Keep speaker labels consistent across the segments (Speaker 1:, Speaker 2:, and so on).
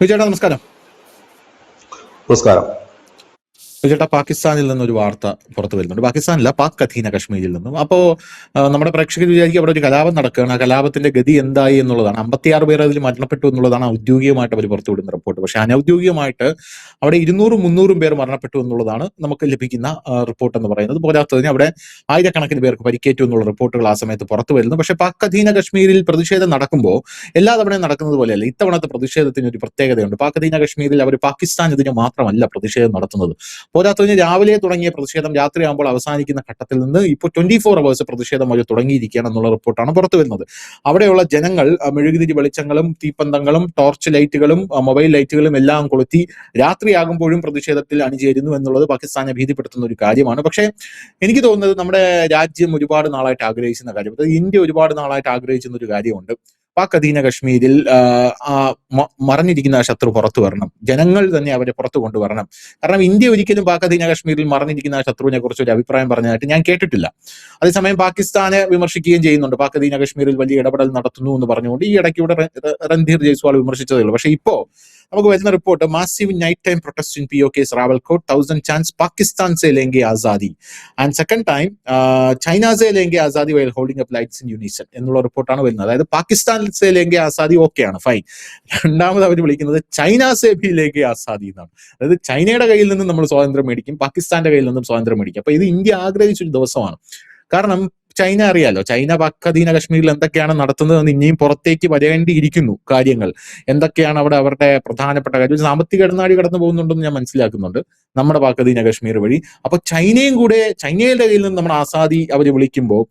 Speaker 1: ചേട്ടാ നമസ്കാരം.
Speaker 2: നമസ്കാരം.
Speaker 1: ചേട്ടാ, പാകിസ്ഥാനിൽ നിന്നൊരു വാർത്ത പുറത്തു വരുന്നുണ്ട്. പാകിസ്ഥാനില്ല, പാക് അധീന കശ്മീരിൽ നിന്നും. അപ്പോൾ നമ്മുടെ പ്രേക്ഷകർ വിചാരിക്കും അവിടെ ഒരു കലാപം നടക്കുകയാണ്, ആ കലാപത്തിന്റെ ഗതി എന്തായി എന്നുള്ളതാണ്. 56 പേർ അതിൽ മരണപ്പെട്ടു എന്നുള്ളതാണ് ഔദ്യോഗികമായിട്ട് അവർ പുറത്തുവിടുന്ന റിപ്പോർട്ട്. പക്ഷെ അനൌദ്യോഗികമായിട്ട് അവിടെ 200-300 പേർ മരണപ്പെട്ടു എന്നുള്ളതാണ് നമുക്ക് ലഭിക്കുന്ന റിപ്പോർട്ട് എന്ന് പറയുന്നത്. പോരാത്തതിന് അവിടെ ആയിരക്കണക്കിന് പേർക്ക് പരിക്കേറ്റു എന്നുള്ള റിപ്പോർട്ടുകൾ ആ സമയത്ത് പുറത്തു വരുന്നു. പക്ഷെ പാക് അധീന കശ്മീരിൽ പ്രതിഷേധം നടക്കുമ്പോൾ എല്ലാ തവണയും നടക്കുന്നത് പോലെയല്ല, ഇത്തവണത്തെ പ്രതിഷേധത്തിന് ഒരു പ്രത്യേകതയുണ്ട്. പാക് അധീന കശ്മീരിൽ അവർ പാകിസ്ഥാനെതിരെ മാത്രമല്ല പ്രതിഷേധം നടത്തുന്നത്. പോരാത്തതിന് രാവിലെ തുടങ്ങിയ പ്രതിഷേധം രാത്രിയാകുമ്പോൾ അവസാനിക്കുന്ന ഘട്ടത്തിൽ നിന്ന് ഇപ്പോൾ 24 hours പ്രതിഷേധം അവർ തുടങ്ങിയിരിക്കുകയാണ് എന്നുള്ള റിപ്പോർട്ടാണ് പുറത്തു വരുന്നത്. അവിടെയുള്ള ജനങ്ങൾ മെഴുകുതിരി വെളിച്ചങ്ങളും തീപ്പന്തങ്ങളും ടോർച്ച് ലൈറ്റുകളും മൊബൈൽ ലൈറ്റുകളും എല്ലാം കൊളുത്തി രാത്രിയാകുമ്പോഴും പ്രതിഷേധത്തിൽ അണിചേരുന്നു എന്നുള്ളത് പാകിസ്ഥാനെ ഭീതിപ്പെടുത്തുന്ന ഒരു കാര്യമാണ്. പക്ഷേ എനിക്ക് തോന്നുന്നത് നമ്മുടെ രാജ്യം ഒരുപാട് നാളായിട്ട് ആഗ്രഹിക്കുന്ന കാര്യം, അതായത് ഇന്ത്യ ഒരുപാട് നാളായിട്ട് ആഗ്രഹിക്കുന്ന ഒരു കാര്യമുണ്ട്. പാക് അധീന കശ്മീരിൽ മറഞ്ഞിരിക്കുന്ന ശത്രു പുറത്തു വരണം, ജനങ്ങൾ തന്നെ അവരെ പുറത്തു കൊണ്ടുവരണം. കാരണം ഇന്ത്യ ഒരിക്കലും പാക് അധീന കശ്മീരിൽ മറഞ്ഞിരിക്കുന്ന ശത്രുവിനെ കുറിച്ച് ഒരു അഭിപ്രായം പറഞ്ഞതായിട്ട് ഞാൻ കേട്ടിട്ടില്ല. അതേസമയം പാകിസ്ഥാനെ വിമർശിക്കുകയും ചെയ്യുന്നുണ്ട്, പാക് അധീന കശ്മീരിൽ വലിയ ഇടപെടൽ നടത്തുന്നു എന്ന് പറഞ്ഞുകൊണ്ട്. ഈ ഇടയ്ക്ക് ഇവിടെ രൺധീർ ജയ്സ്വാൾ വിമർശിച്ചതേ ഉള്ളൂ. പക്ഷേ ഇപ്പോ നമുക്ക് വരുന്ന റിപ്പോർട്ട്, massive night time protest in POK's Rawalakot, 1000 chants Pakistan സെ ലേംഗെ ആസാദി ആൻഡ് സെക്കൻഡ് ടൈം ചൈന സെ ലേംഗെ ആസാദി while holding up lights in unison എന്നുള്ള റിപ്പോർട്ടാണ് വരുന്നത്. അതായത് പാകിസ്ഥാൻ സെ ലേംഗെ ആസാദി ഓക്കെയാണ്, ഫൈൻ. രണ്ടാമത് അവർ വിളിക്കുന്നത് ചൈന സെ ഭി ലേംഗെ ആസാദി എന്നാണ്. അതായത് ചൈനയുടെ കയ്യിൽ നിന്നും നമ്മൾ സ്വാതന്ത്ര്യം മേടിക്കും, പാകിസ്ഥാന്റെ കയ്യിൽ നിന്നും സ്വാതന്ത്ര്യം മേടിക്കും. അപ്പൊ ഇത് ഇന്ത്യ ആഗ്രഹിച്ചൊരു ദിവസമാണ്. കാരണം ചൈന അറിയാലോ, ചൈന പാക് അധീന കശ്മീരിൽ എന്തൊക്കെയാണ് നടത്തുന്നതെന്ന് ഇനിയും പുറത്തേക്ക് വരേണ്ടിയിരിക്കുന്നു കാര്യങ്ങൾ. എന്തൊക്കെയാണ് അവിടെ അവരുടെ പ്രധാനപ്പെട്ട കാര്യം, സാമ്പത്തിക ഇടനാഴി കടന്നു പോകുന്നുണ്ടെന്ന് ഞാൻ മനസ്സിലാക്കുന്നുണ്ട് നമ്മുടെ പാക് അധീന കശ്മീർ വഴി. അപ്പൊ ചൈനയുടെ കയ്യിൽ നിന്ന് നമ്മുടെ ആസാദി അവർ വിളിക്കുമ്പോൾ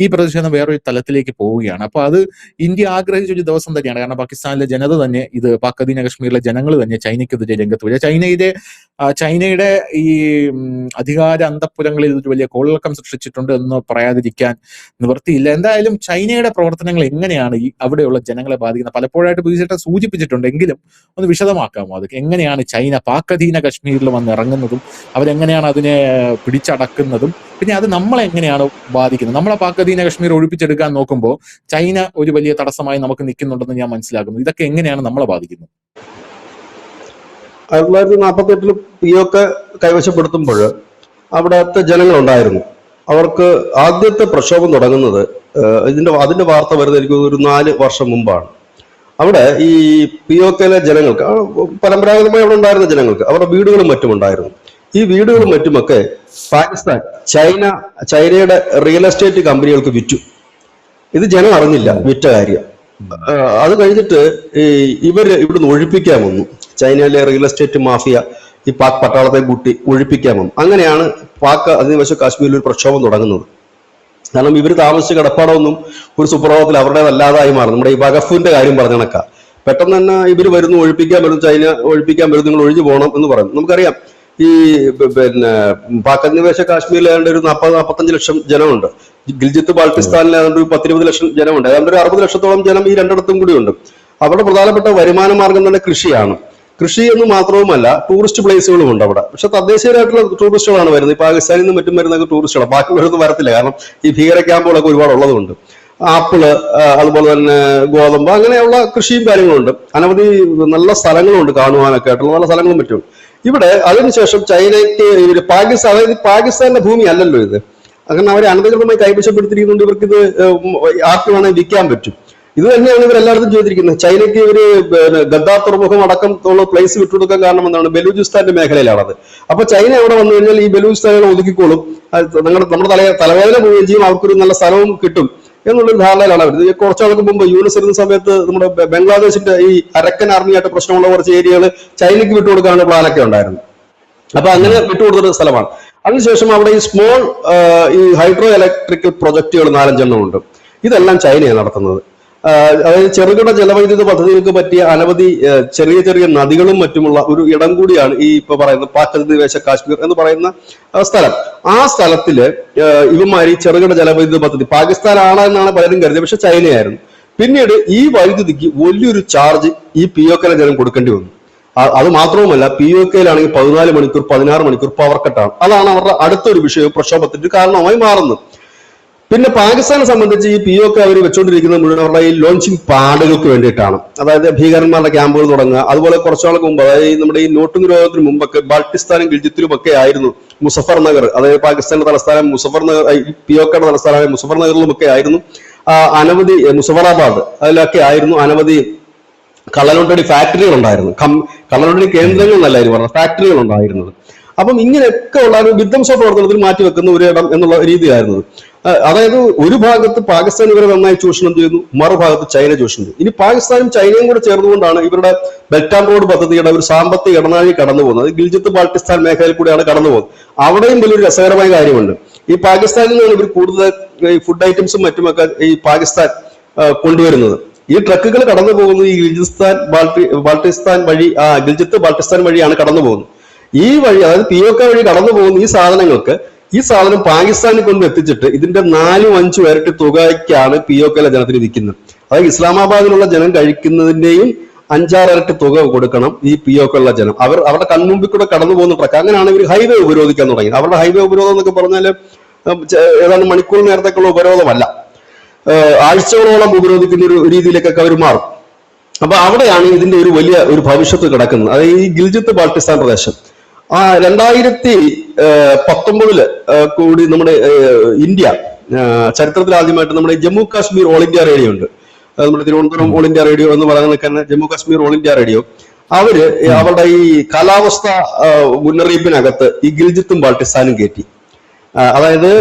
Speaker 1: ഈ പ്രതിഷേധം വേറൊരു തലത്തിലേക്ക് പോവുകയാണ്. അപ്പൊ അത് ഇന്ത്യ ആഗ്രഹിച്ചൊരു ദിവസം തന്നെയാണ്. കാരണം പാകിസ്ഥാനിലെ ജനത തന്നെ, ഇത് പാക് അധീന കശ്മീരിലെ ജനങ്ങൾ തന്നെ ചൈനയ്ക്കെതിരെ രംഗത്ത് വരിക, ചൈനയുടെ ഈ അധികാര അന്തഃപുരങ്ങളിൽ ഒരു വലിയ കോളിളക്കം സൃഷ്ടിച്ചിട്ടുണ്ട് എന്ന് പറയാതിരിക്കാൻ നിവൃത്തിയില്ല. എന്തായാലും ചൈനയുടെ പ്രവർത്തനങ്ങൾ എങ്ങനെയാണ് ഈ അവിടെയുള്ള ജനങ്ങളെ ബാധിക്കുന്നത് പലപ്പോഴായിട്ട് ബിജെപി സൂചിപ്പിച്ചിട്ടുണ്ട്. എങ്കിലും ഒന്ന് വിശദമാക്കാമോ? അത് എങ്ങനെയാണ് ചൈന പാക് അധീന കശ്മീരിൽ വന്ന് ഇറങ്ങുന്നതും അവരെങ്ങനെയാണ് അതിനെ പിടിച്ചടക്കുന്നതും, പിന്നെ അത് നമ്മളെ എങ്ങനെയാണ് ബാധിക്കുന്നത്? നമ്മളെ പാക് അധീന കശ്മീർ ഒഴിപ്പിച്ചെടുക്കാൻ നോക്കുമ്പോൾ ചൈന ഒരു വലിയ തടസ്സമായി നമുക്ക് നിൽക്കുന്നുണ്ടെന്ന് ഞാൻ മനസ്സിലാക്കുന്നു. ഇതൊക്കെ എങ്ങനെയാണ് നമ്മളെ ബാധിക്കുന്നത്?
Speaker 2: 1948 POK കൈവശപ്പെടുത്തുമ്പോൾ അവിടുത്തെ ജനങ്ങളുണ്ടായിരുന്നു. അവർക്ക് ആദ്യത്തെ പ്രക്ഷോഭം തുടങ്ങുന്നത് അതിന്റെ വാർത്ത വരുന്നത് എനിക്ക് ഒരു 4 വർഷം മുമ്പാണ്. അവിടെ ഈ POKയിലെ ജനങ്ങൾക്ക്, പരമ്പരാഗതമായി അവിടെ ഉണ്ടായിരുന്ന ജനങ്ങൾക്ക് അവരുടെ വീടുകളും മറ്റും ഉണ്ടായിരുന്നു. ഈ വീടുകളും മറ്റുമൊക്കെ പാകിസ്ഥാൻ ചൈനയുടെ റിയൽ എസ്റ്റേറ്റ് കമ്പനികൾക്ക് വിറ്റു. ഇത് ജനം അറിഞ്ഞില്ല വിറ്റ കാര്യം. അത് കഴിഞ്ഞിട്ട് ഇവര് ഇവിടുന്ന് ഒഴിപ്പിക്കാൻ വന്നു. ചൈനയിലെ റിയൽ എസ്റ്റേറ്റ് മാഫിയ ഈ പാക് പട്ടാളത്തെ കൂട്ടി ഒഴിപ്പിക്കാൻ വന്നു. അങ്ങനെയാണ് പാക് അധിനിവേശ കാശ്മീരിൽ ഒരു പ്രക്ഷോഭം തുടങ്ങുന്നത്. കാരണം ഇവർ താമസിച്ച കിടപ്പാടമൊന്നും ഒരു സുപ്രഭാതത്തിൽ അവരുടേതല്ലാതായി മാറും. നമ്മുടെ ഈ വഖഫിന്റെ കാര്യം പറഞ്ഞ കണക്കാ. പെട്ടെന്ന് തന്നെ ഇവർ വരുന്നു, ഒഴിപ്പിക്കാൻ വരുന്നു, ചൈന ഒഴിപ്പിക്കാൻ വരുന്നു, നിങ്ങൾ ഒഴിഞ്ഞു പോകണം എന്ന് പറയും. നമുക്കറിയാം ഈ പാക് അധിനിവേശ കാശ്മീരിൽ ഏതാണ്ട് ഒരു 40-45 ലക്ഷം ജനമുണ്ട്. ഗിൽജിത്ത് ബാൾട്ടിസ്ഥാനിൽ ഏതാണ്ട് ഒരു 10-20 ലക്ഷം ജനമുണ്ട്. ഏതാണ്ട് ഒരു 60 ലക്ഷത്തോളം ജനം ഈ രണ്ടിടത്തും കൂടിയുണ്ട്. അവിടെ പ്രധാനപ്പെട്ട വരുമാന മാർഗം തന്നെ കൃഷിയാണ്. കൃഷി എന്ന് മാത്രവുമല്ല, ടൂറിസ്റ്റ് പ്ലേസുകളും ഉണ്ട് അവിടെ. പക്ഷെ തദ്ദേശീയരായിട്ടുള്ള ടൂറിസ്റ്റുകളാണ് വരുന്നത്. ഈ പാകിസ്ഥാനിൽ നിന്നും മറ്റും വരുന്ന ടൂറിസ്റ്റുകളാണ്. ബാക്കി വരുന്നത് വരത്തില്ല, കാരണം ഈ ഭീകര ക്യാമ്പുകളൊക്കെ ഒരുപാട് ഉള്ളതുകൊണ്ട്. ആപ്പിള്, അതുപോലെ തന്നെ ഗോതമ്പ്, അങ്ങനെയുള്ള കൃഷിയും കാര്യങ്ങളുണ്ട്. അനവധി നല്ല സ്ഥലങ്ങളുണ്ട് കാണുവാനൊക്കെ ആയിട്ടുള്ള നല്ല സ്ഥലങ്ങളും മറ്റും ഇവിടെ. അതിനുശേഷം ചൈനയ്ക്ക് പാകിസ്ഥാൻ, അതായത് പാകിസ്ഥാന്റെ ഭൂമി അല്ലല്ലോ ഇത്. അങ്ങനെ അവരെ അനധികൃതമായി കൈവശപ്പെടുത്തിയിരിക്കുന്നുണ്ട്. ഇവർക്ക് ഇത് ആർക്ക് വേണമെങ്കിൽ വിൽക്കാൻ പറ്റും. ഇത് തന്നെയാണ് ഇവർ എല്ലായിടത്തും ചെയ്തിരിക്കുന്നത്. ചൈനയ്ക്ക് ഇവര് ഗദ്ദാർ തുറമുഖം അടക്കം ഉള്ള പ്ലേസ് വിട്ടുകൊടുക്കാൻ കാരണം എന്താണ്? ബലൂചിസ്ഥാന്റെ മേഖലയിലാണത്. അപ്പൊ ചൈന അവിടെ വന്നു കഴിഞ്ഞാൽ ഈ ബലൂചിസ്ഥാനുകൾ ഒതുക്കിക്കോളും, നമ്മുടെ തലവേദന പോവുകയും ചെയ്യും, അവർക്കൊരു നല്ല സ്ഥലവും കിട്ടും എന്നുള്ളൊരു ധാരണയിലാണ് അവർ. കുറച്ചാൾക്ക് മുമ്പ് യൂനിസ് ഇരുന്ന സമയത്ത് നമ്മുടെ ബംഗ്ലാദേശിന്റെ ഈ അരക്കൻ ആർമിയായിട്ട് പ്രശ്നമുള്ള കുറച്ച് ഏരിയകൾ ചൈനയ്ക്ക് വിട്ടുകൊടുക്കാനുള്ള പ്ലാനൊക്കെ ഉണ്ടായിരുന്നു. അപ്പൊ അങ്ങനെ വിട്ടുകൊടുത്തൊരു സ്ഥലമാണ്. അതിനുശേഷം അവിടെ ഈ സ്മോൾ ഈ ഹൈഡ്രോ ഇലക്ട്രിക്കൽ പ്രൊജക്ടുകൾ 4-5 ഉണ്ട്. ഇതെല്ലാം ചൈനയാണ് നടത്തുന്നത്. അതായത് ചെറുകിട ജലവൈദ്യുത പദ്ധതികൾക്ക് പറ്റിയ അനവധി ചെറിയ ചെറിയ നദികളും മറ്റുമുള്ള ഒരു ഇടം കൂടിയാണ് ഈ ഇപ്പൊ പറയുന്ന പാക് അധിനിവേശ കാശ്മീർ എന്ന് പറയുന്ന സ്ഥലം. ആ സ്ഥലത്തില് ഇവന്മാര് ഈ ചെറുകിട ജലവൈദ്യുത പദ്ധതി പാകിസ്ഥാനാണ് എന്നാണ് പലരും കരുതിയത്, പക്ഷെ ചൈനയായിരുന്നു. പിന്നീട് ഈ വൈദ്യുതിക്ക് വലിയൊരു ചാർജ് ഈ POKയിലെ ജനം കൊടുക്കേണ്ടി വന്നു. അത് മാത്രവുമല്ല, POKയിലാണെങ്കിൽ 14 മണിക്കൂർ 16 മണിക്കൂർ പവർ കട്ടാണ്. അതാണ് അവരുടെ അടുത്തൊരു വിഷയം, പ്രക്ഷോഭത്തിന്റെ കാരണമായി മാറുന്നത്. പിന്നെ പാകിസ്ഥാനെ സംബന്ധിച്ച് ഈ POK അവർ വെച്ചുകൊണ്ടിരിക്കുന്നത് മുഴുവൻ അവരുടെ ഈ ലോഞ്ചിങ് പാഡുകൾക്ക് വേണ്ടിയിട്ടാണ്. അതായത് ഭീകരന്മാരുടെ ക്യാമ്പുകൾ തുടങ്ങുക. അതുപോലെ കുറച്ചാൾക്ക് മുമ്പ്, അതായത് നമ്മുടെ ഈ നോട്ട് നിരോധനത്തിന് മുമ്പൊക്കെ ബാൾട്ടിസ്ഥാനും ഗിൽജിത്തിലും ഒക്കെ ആയിരുന്നു മുസഫർ നഗർ, അതായത് പാകിസ്ഥാന്റെ തലസ്ഥാനം മുസഫർ നഗർ, POKയുടെ തലസ്ഥാനമായ മുസഫർ നഗറിലും ഒക്കെ ആയിരുന്നു അനവധി, മുസഫറാബാദ്, അതിലൊക്കെ ആയിരുന്നു അനവധി കള്ളനോട്ടടി ഫാക്ടറികൾ ഉണ്ടായിരുന്നു. കള്ളനോട്ടടി കേന്ദ്രങ്ങൾ എന്നല്ലായിരുന്നു പറഞ്ഞത്, ഫാക്ടറികൾ ഉണ്ടായിരുന്നത്. അപ്പം ഇങ്ങനെയൊക്കെ ഉള്ള ഒരു വിധ്വംസ പ്രവർത്തനത്തിൽ മാറ്റിവെക്കുന്ന ഒരു ഇടം എന്നുള്ള രീതിയായിരുന്നത്. അതായത് ഒരു ഭാഗത്ത് പാകിസ്ഥാൻ ഇവരെ നന്നായി ചൂഷണം ചെയ്യുന്നു, മറുഭാഗത്ത് ചൈന ചൂഷണം ചെയ്യുന്നു. ഇനി പാകിസ്ഥാനും ചൈനയും കൂടെ ചേർന്നുകൊണ്ടാണ് ഇവരുടെ ബെൽറ്റ് ആൻഡ് റോഡ് പദ്ധതിയുടെ ഒരു സാമ്പത്തിക ഇടനാഴി കടന്നു പോകുന്നത്. ഗിൽജിത്ത് ബാൾട്ടിസ്ഥാൻ മേഖലയിൽ കൂടെയാണ് കടന്നു പോകുന്നത്. അവിടെയും വലിയൊരു രസകരമായ കാര്യമുണ്ട്. ഈ പാകിസ്ഥാനിൽ നിന്നാണ് ഇവർ കൂടുതൽ ഈ ഫുഡ് ഐറ്റംസും മറ്റുമൊക്കെ ഈ പാകിസ്ഥാൻ കൊണ്ടുവരുന്നത്. ഈ ട്രക്കുകൾ കടന്നു പോകുന്നത് ഈ ബാൾട്ടിസ്ഥാൻ വഴി, ഗിൽജിത്ത് ബാൾട്ടിസ്ഥാൻ വഴിയാണ് കടന്നു പോകുന്നത്. ഈ വഴി, അതായത് POK വഴി കടന്നു പോകുന്ന ഈ സാധനം പാകിസ്ഥാനിൽ കൊണ്ട് എത്തിച്ചിട്ട് ഇതിന്റെ 4-5 ഇരട്ടി തുകയ്ക്കാണ് POKയിലെ ജനത്തിന് വിൽക്കുന്നത്. അതായത് ഇസ്ലാമാബാദിലുള്ള ജനം കഴിക്കുന്നതിന്റെയും 5-6 ഇരട്ടി തുക കൊടുക്കണം ഈ POKയിലുള്ള ജനം. അവരുടെ കൺമുമ്പിൽ കൂടെ കടന്നു പോകുന്ന ട്രക്ക്. അങ്ങനെയാണ് ഇവർ ഹൈവേ ഉപരോധിക്കാൻ തുടങ്ങി. അവരുടെ ഹൈവേ ഉപരോധം എന്നൊക്കെ പറഞ്ഞാൽ ഏതാണ്ട് മണിക്കൂർ നേരത്തേക്കുള്ള ഉപരോധമല്ല, ആഴ്ചകളോളം ഉപരോധിക്കുന്ന ഒരു രീതിയിലേക്കൊക്കെ അവർ മാറും. അപ്പൊ അവിടെയാണ് ഇതിന്റെ ഒരു വലിയ ഒരു ഭവിഷ്യത്ത് കിടക്കുന്നത്. അതായത് ഈ ഗിൽജിത്ത് ബാൾട്ടിസ്ഥാൻ പ്രദേശം 2019 കൂടി നമ്മുടെ ഇന്ത്യ ചരിത്രത്തിൽ ആദ്യമായിട്ട് നമ്മുടെ Jammu Kashmir all India radio ഉണ്ട്, നമ്മുടെ തിരുവനന്തപുരം ഓൾ ഇന്ത്യ റേഡിയോ എന്ന് പറയുന്നത് തന്നെ Jammu Kashmir all India radio, അവര് അവരുടെ ഈ കാലാവസ്ഥ മുന്നറിയിപ്പിനകത്ത് ഈ ഗിൽജിത്തും ബാൾട്ടിസ്ഥാനും കയറ്റി. അതായത്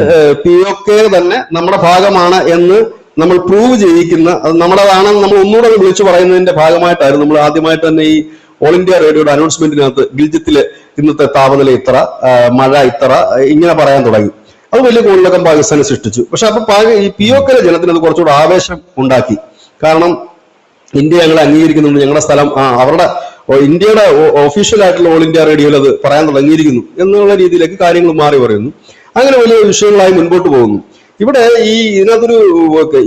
Speaker 2: POK തന്നെ നമ്മുടെ ഭാഗമാണ് എന്ന് നമ്മൾ പ്രൂവ് ചെയ്യിക്കുന്ന, അത് നമ്മുടേതാണെന്ന് നമ്മൾ ഒന്നുകൂടെ വിളിച്ചു പറയുന്നതിന്റെ ഭാഗമായിട്ടായിരുന്നു നമ്മൾ ആദ്യമായിട്ട് തന്നെ ഈ ഓൾ ഇന്ത്യ റേഡിയോയുടെ അനൗൺസ്മെന്റിനകത്ത് ഗിൽജിത്തില് ഇന്നത്തെ താപനില ഇത്ര, മഴ ഇത്ര, ഇങ്ങനെ പറയാൻ തുടങ്ങി. അത് വലിയ കോളിളക്കം പാകിസ്ഥാനെ സൃഷ്ടിച്ചു. പക്ഷെ അപ്പൊ ഈ POKയിലെ ജനത്തിന് അത് കുറച്ചുകൂടെ ആവേശം ഉണ്ടാക്കി. കാരണം ഇന്ത്യ ഞങ്ങളെ അംഗീകരിക്കുന്നുണ്ട്, ഞങ്ങളുടെ സ്ഥലം അവരുടെ ഇന്ത്യയുടെ ഒഫീഷ്യൽ ആയിട്ടുള്ള ഓൾ ഇന്ത്യ റേഡിയോയിൽ അത് പറയാൻ തുടങ്ങിയിരിക്കുന്നു എന്നുള്ള രീതിയിലേക്ക് കാര്യങ്ങൾ മാറി പറയുന്നു. അങ്ങനെ വലിയ വിഷയങ്ങളായി മുൻപോട്ട് പോകുന്നു. ഇവിടെ ഇതിനകത്തൊരു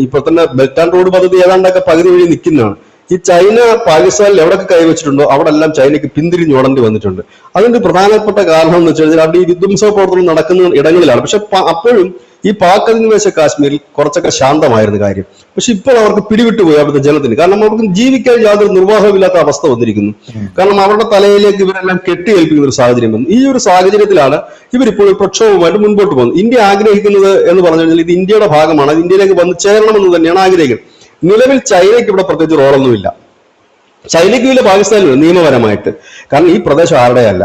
Speaker 2: ഇപ്പൊ തന്നെ ബെൽറ്റ് ആൻഡ് റോഡ് പദ്ധതി ഏതാണ്ടൊക്കെ പകുതി വഴി നിൽക്കുന്നതാണ്. ഈ ചൈന പാകിസ്ഥാനിൽ എവിടെയൊക്കെ കൈവച്ചിട്ടുണ്ടോ അവിടെ എല്ലാം ചൈനയ്ക്ക് പിന്തിരിഞ്ഞോടേണ്ടി വന്നിട്ടുണ്ട്. അതിന്റെ പ്രധാനപ്പെട്ട കാരണം എന്ന് വെച്ച് കഴിഞ്ഞാൽ അവിടെ ഈ വിധ്വംസ പ്രവർത്തനം നടക്കുന്ന ഇടങ്ങളിലാണ്. പക്ഷെ അപ്പോഴും ഈ പാക് അധിനിവേശ കാശ്മീരിൽ കുറച്ചൊക്കെ ശാന്തമായിരുന്നു കാര്യം. പക്ഷെ ഇപ്പോൾ അവർക്ക് പിടിവിട്ടുപോയി അവിടുത്തെ ജനത്തിന്. കാരണം അവർക്ക് ജീവിക്കാൻ യാതൊരു നിർവാഹമില്ലാത്ത അവസ്ഥ വന്നിരിക്കുന്നു. കാരണം അവരുടെ തലയിലേക്ക് ഇവരെല്ലാം കെട്ടിയേൽപ്പിക്കുന്ന ഒരു സാഹചര്യം വന്നു. ഈ ഒരു സാഹചര്യത്തിലാണ് ഇവരിപ്പോൾ പ്രക്ഷോഭമായിട്ട് മുൻപോട്ട് പോകുന്നത്. ഇന്ത്യ ആഗ്രഹിക്കുന്നത് എന്ന് പറഞ്ഞു കഴിഞ്ഞാൽ ഇത് ഇന്ത്യയുടെ ഭാഗമാണ്, അത് ഇന്ത്യയിലേക്ക് വന്ന് ചേരണമെന്ന് തന്നെയാണ് ആഗ്രഹിക്കുന്നത്. നിലവിൽ ചൈനയ്ക്ക് ഇവിടെ പ്രത്യേകിച്ച് റോളൊന്നുമില്ല. ചൈനയ്ക്ക് ഇല്ല, പാകിസ്ഥാനിലും നിയമപരമായിട്ട്. കാരണം ഈ പ്രദേശം ആരുടെയല്ല.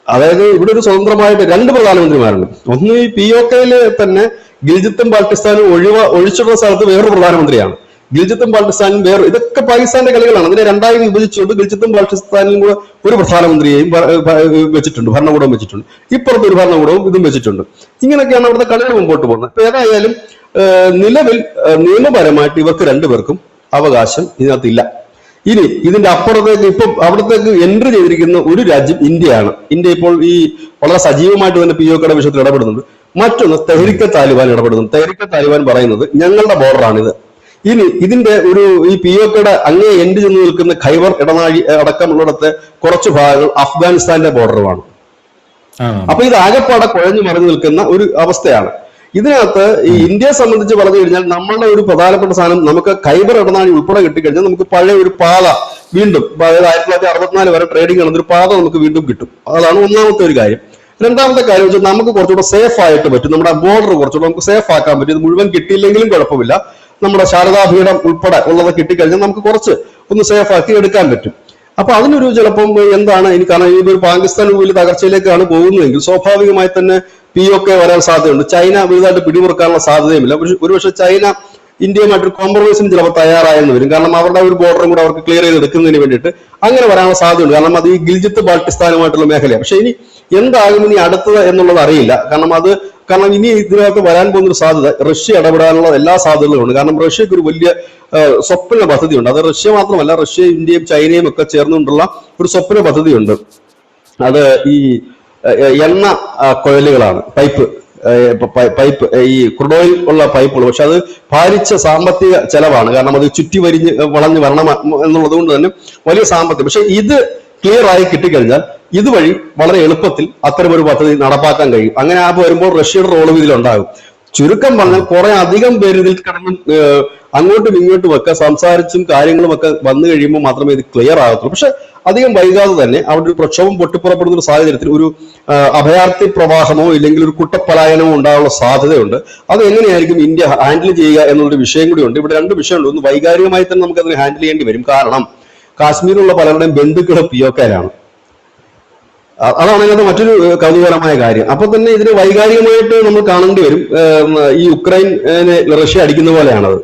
Speaker 2: അതായത് ഇവിടെ ഒരു സ്വതന്ത്രമായിട്ട് 2 പ്രധാനമന്ത്രിമാരുണ്ട്. ഒന്ന് ഈ POKയില് തന്നെ ഗിൽജിത്തും ബാൾട്ടിസ്ഥാനും ഒഴിച്ചിടുന്ന സ്ഥലത്ത് വേറൊരു പ്രധാനമന്ത്രിയാണ്. ഗിൽജിത്തും ബാൾട്ടിസ്ഥാനും ഇതൊക്കെ പാകിസ്ഥാന്റെ കളികളാണ്. അതിനെ 2ആയി വിഭജിച്ചുകൊണ്ട് ഗിൽജിത്തും ബാൾട്ടിസ്ഥാനിലും കൂടെ ഒരു പ്രധാനമന്ത്രിയെയും വെച്ചിട്ടുണ്ട്, ഭരണകൂടം വെച്ചിട്ടുണ്ട്. ഇപ്പുറത്ത് ഒരു ഭരണകൂടവും ഇതും വെച്ചിട്ടുണ്ട്. ഇങ്ങനെയൊക്കെയാണ് അവിടുത്തെ കളികൾ മുമ്പോട്ട് പോകുന്നത്. അപ്പൊ ഏതായാലും നിലവിൽ നിയമപരമായിട്ട് ഇവർക്ക് 2 പേർക്കും അവകാശം ഇതിനകത്തില്ല. ഇനി ഇതിന്റെ അപ്പുറത്തേക്ക് ഇപ്പം അവിടത്തേക്ക് എൻട്രി ചെയ്തിരിക്കുന്ന ഒരു രാജ്യം ഇന്ത്യയാണ്. ഇന്ത്യ ഇപ്പോൾ ഈ വളരെ സജീവമായിട്ട് തന്നെ POKയുടെ വിഷയത്തിൽ ഇടപെടുന്നുണ്ട്. മറ്റൊന്ന് തെഹ്രിക്ക് താലിബാൻ ഇടപെടുന്നു. തെഹ്രിക്ക് താലിബാൻ പറയുന്നത് ഞങ്ങളുടെ ബോർഡറാണിത്. ഇനി ഇതിന്റെ ഈ POKയുടെ അങ്ങേ എൻഡ് ചെന്ന് നിൽക്കുന്ന ഖൈബർ ഇടനാഴി അടക്കമുള്ളിടത്തെ കുറച്ച് ഭാഗങ്ങൾ അഫ്ഗാനിസ്ഥാന്റെ ബോർഡറുമാണ്. അപ്പൊ ഇത് ആകെപ്പാടെ കുഴഞ്ഞു മറിഞ്ഞു നിൽക്കുന്ന ഒരു അവസ്ഥയാണ്. ഇതിനകത്ത് ഈ ഇന്ത്യയെ സംബന്ധിച്ച് പറഞ്ഞു കഴിഞ്ഞാൽ നമ്മളുടെ ഒരു പ്രധാനപ്പെട്ട സാധനം, നമുക്ക് ഖൈബർ ഇടനാഴി ഉൾപ്പെടെ കിട്ടിക്കഴിഞ്ഞാൽ നമുക്ക് പഴയ ഒരു പാത വീണ്ടും, അതായത് 1964 വരെ ട്രേഡിംഗ് നടന്നൊരു പാത നമുക്ക് വീണ്ടും കിട്ടും. അതാണ് ഒന്നാമത്തെ ഒരു കാര്യം. രണ്ടാമത്തെ കാര്യം വെച്ചാൽ നമുക്ക് കുറച്ചുകൂടെ സേഫ് ആയിട്ട് പറ്റും, നമ്മുടെ ബോർഡർ കുറച്ചുകൂടെ നമുക്ക് സേഫ് ആക്കാൻ പറ്റും. ഇത് മുഴുവൻ കിട്ടിയില്ലെങ്കിലും കുഴപ്പമില്ല, നമ്മുടെ ശാരദാപീഠം ഉൾപ്പെടെ ഉള്ളത് കിട്ടിക്കഴിഞ്ഞാൽ നമുക്ക് കുറച്ച് ഒന്ന് സേഫ് ആക്കി എടുക്കാൻ പറ്റും. അപ്പൊ അതിനൊരു ചിലപ്പം എന്താണ് കാരണം ഈ ഒരു പാകിസ്ഥാൻ വലിയ തകർച്ചയിലേക്കാണ് പോകുന്നതെങ്കിൽ സ്വാഭാവികമായി തന്നെ POK വരാൻ സാധ്യതയുണ്ട്. ചൈന വലുതായിട്ട് പിടിമുറുക്കാനുള്ള സാധ്യതയുമില്ല. പക്ഷെ ഒരുപക്ഷെ ചൈന ഇന്ത്യയുമായിട്ടൊരു കോംപ്രമൈസിന് ചിലപ്പോൾ തയ്യാറായെന്ന് വരും. കാരണം അവരുടെ ഒരു ബോർഡറും കൂടെ അവർക്ക് ക്ലിയർ ചെയ്തെടുക്കുന്നതിന് വേണ്ടിയിട്ട് അങ്ങനെ വരാനുള്ള സാധ്യതയുണ്ട്. കാരണം അത് ഈ ഗിൽജിത്ത് ബാൾട്ടിസ്ഥാനുമായിട്ടുള്ള മേഖലയാണ്. പക്ഷെ ഇനി എന്താകും ഇനി അടുത്തത് എന്നുള്ളത് അറിയില്ല. കാരണം ഇനി ഇതിനകത്ത് വരാൻ പോകുന്നൊരു സാധ്യത റഷ്യ ഇടപെടാനുള്ള എല്ലാ സാധ്യതകളും ഉണ്ട്. കാരണം റഷ്യക്ക് ഒരു വലിയ സ്വപ്ന പദ്ധതിയുണ്ട്. അത് റഷ്യ മാത്രമല്ല, റഷ്യ ഇന്ത്യയും ചൈനയും ഒക്കെ ചേർന്നുകൊണ്ടുള്ള ഒരു സ്വപ്ന പദ്ധതിയുണ്ട്. അത് ഈ എണ്ണ കുഴലുകളാണ്, പൈപ്പ് ഈ ക്രൂഡ് ഓയിൽ ഉള്ള പൈപ്പുകൾ. പക്ഷെ അത് ഭാരിച്ച സാമ്പത്തിക ചെലവാണ്. കാരണം അത് ചുറ്റി വളഞ്ഞ് വരണം എന്നുള്ളത് കൊണ്ട് തന്നെ വലിയ സാമ്പത്തികം. പക്ഷെ ഇത് ക്ലിയർ ആയി കിട്ടിക്കഴിഞ്ഞാൽ ഇതുവഴി വളരെ എളുപ്പത്തിൽ അത്തരമൊരു പദ്ധതി നടപ്പാക്കാൻ കഴിയും. അങ്ങനെ വരുമ്പോൾ റഷ്യയുടെ റോളും ഇതിലുണ്ടാകും. ചുരുക്കം പറഞ്ഞാൽ കുറെ അധികം പേര് ഇതിൽ കിടന്നും അങ്ങോട്ടും ഇങ്ങോട്ടും ഒക്കെ സംസാരിച്ചും കാര്യങ്ങളും ഒക്കെ വന്നു കഴിയുമ്പോൾ മാത്രമേ ഇത് ക്ലിയർ ആകത്തുള്ളൂ. പക്ഷെ അധികം വൈകാതെ തന്നെ അവിടെ ഒരു പ്രക്ഷോഭം പൊട്ടിപ്പുറപ്പെടുന്ന ഒരു സാഹചര്യത്തിൽ ഒരു അഭയാർത്ഥി പ്രവാഹമോ ഇല്ലെങ്കിൽ ഒരു കുട്ടപ്പലായനമോ ഉണ്ടാകാനുള്ള സാധ്യതയുണ്ട്. അത് എങ്ങനെയായിരിക്കും ഇന്ത്യ ഹാൻഡിൽ ചെയ്യുക എന്നുള്ളൊരു വിഷയം കൂടിയുണ്ട്. ഇവിടെ രണ്ട് വിഷയമുണ്ട്. ഒന്ന്, വൈകാരികമായി തന്നെ നമുക്ക് അതിനെ ഹാൻഡിൽ ചെയ്യേണ്ടി വരും. കാരണം കാശ്മീരിലുള്ള പലരുടെയും ബന്ധുക്കളും പിഒക്കെയിലാണ്. അതാണ് അതിനകത്ത് മറ്റൊരു കൗതുകകരമായ കാര്യം. അപ്പൊ തന്നെ ഇതിന് വൈകാരികമായിട്ട് നമ്മൾ കാണേണ്ടി വരും. ഈ യുക്രൈനെ റഷ്യ അടിക്കുന്ന പോലെയാണത്.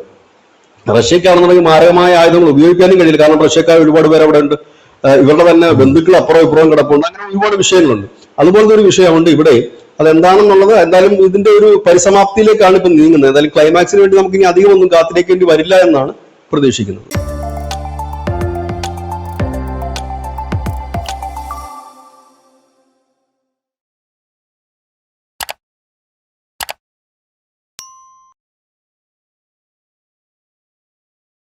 Speaker 2: റഷ്യക്കാണെന്നുണ്ടെങ്കിൽ മാരകമായ ആയുധങ്ങൾ ഉപയോഗിക്കാനും കഴിയില്ല. കാരണം റഷ്യക്കാർ ഒരുപാട് പേര് അവിടെ ഉണ്ട്. ഇവരുടെ തന്നെ ബന്ധുക്കൾ അപ്പുറം ഇപ്പുറവും കിടപ്പുണ്ട്. അങ്ങനെ ഒരുപാട് വിഷയങ്ങളുണ്ട്. അതുപോലത്തെ ഒരു വിഷയമുണ്ട് ഇവിടെ. അതെന്താണെന്നുള്ളത് എന്തായാലും ഇതിന്റെ ഒരു പരിസമാപ്തിയിലേക്കാണ് ഇപ്പം നീങ്ങുന്നത്. എന്തായാലും ക്ലൈമാക്സിന് വേണ്ടി നമുക്ക് ഇനി അധികം ഒന്നും കാത്തിരിക്കേണ്ടി വരില്ല എന്നാണ് പ്രതീക്ഷിക്കുന്നത്.